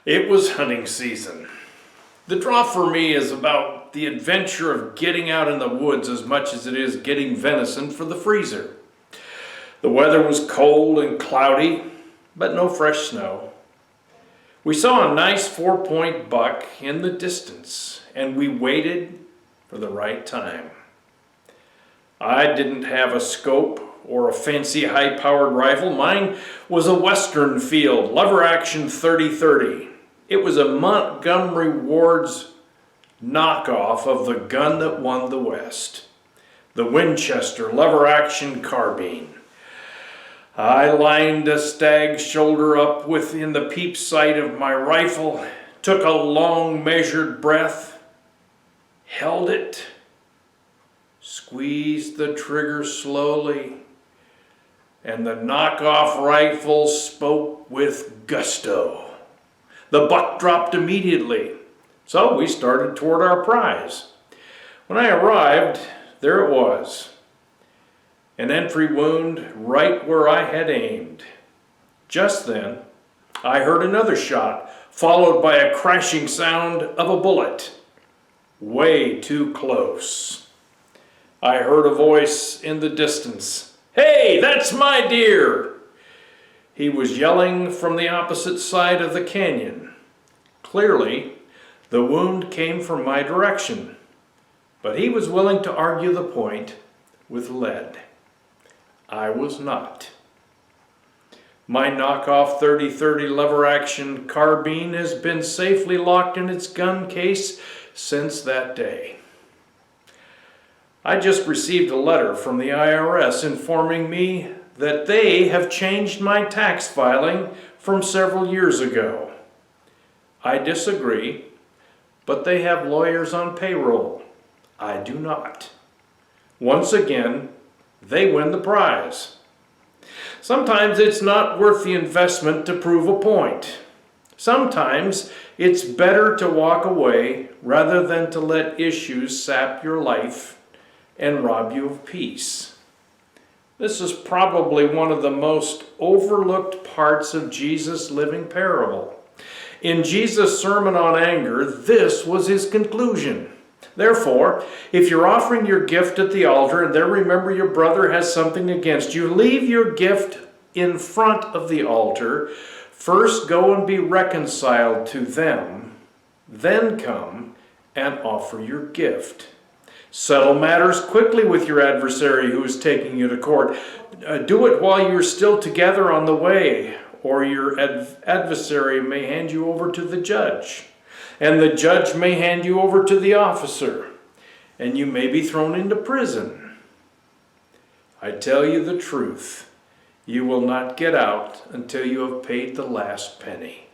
It was hunting season. The draw for me is about the adventure of getting out in the woods as much as it is getting venison for the freezer. The weather was cold and cloudy, but no fresh snow. We saw a nice 4-point buck in the distance, and we waited for the right time. I didn't have a scope or a fancy high-powered rifle. Mine was a Western Field lever action 30-30. It was a Montgomery Ward's knockoff of the gun that won the West, the Winchester lever action carbine. I lined a stag's shoulder up within the peep sight of my rifle, took a long measured breath, held it, squeezed the trigger slowly, and the knockoff rifle spoke with gusto. The buck dropped immediately, so we started toward our prize. When I arrived, there it was. An entry wound right where I had aimed. Just then, I heard another shot, followed by a crashing sound of a bullet. Way too close. I heard a voice in the distance. "Hey, that's my deer!" He was yelling from the opposite side of the canyon. Clearly, the wound came from my direction, but he was willing to argue the point with lead. I was not. My knockoff 30-30 lever action carbine has been safely locked in its gun case since that day. I just received a letter from the IRS informing me that they have changed my tax filing from several years ago. I disagree, but they have lawyers on payroll. I do not. Once again, they win the prize. Sometimes it's not worth the investment to prove a point. Sometimes it's better to walk away rather than to let issues sap your life and rob you of peace. This is probably one of the most overlooked parts of Jesus' living parable. In Jesus' sermon on anger, this was his conclusion. Therefore, if you're offering your gift at the altar and there remember your brother has something against you, leave your gift in front of the altar. First go and be reconciled to them, then come and offer your gift. Settle matters quickly with your adversary who is taking you to court. Do it while you're still together on the way, or your adversary may hand you over to the judge, and the judge may hand you over to the officer, and you may be thrown into prison. I tell you the truth, you will not get out until you have paid the last penny.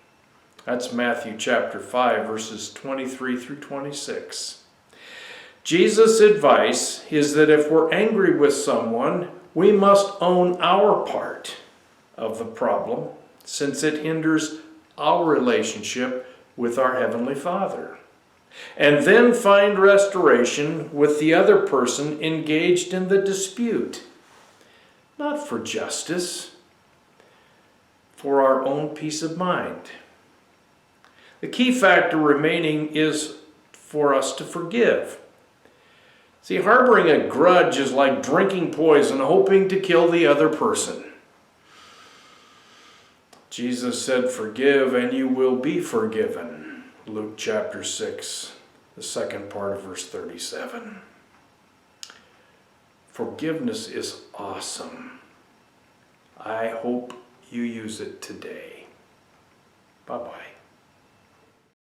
That's Matthew chapter 5, verses 23 through 26. Jesus' advice is that if we're angry with someone, we must own our part of the problem, since it hinders our relationship with our Heavenly Father. And then find restoration with the other person engaged in the dispute. Not for justice, for our own peace of mind. The key factor remaining is for us to forgive. See, harboring a grudge is like drinking poison, hoping to kill the other person. Jesus said, "Forgive and you will be forgiven." Luke chapter 6, the second part of verse 37. Forgiveness is awesome. I hope you use it today. Bye-bye.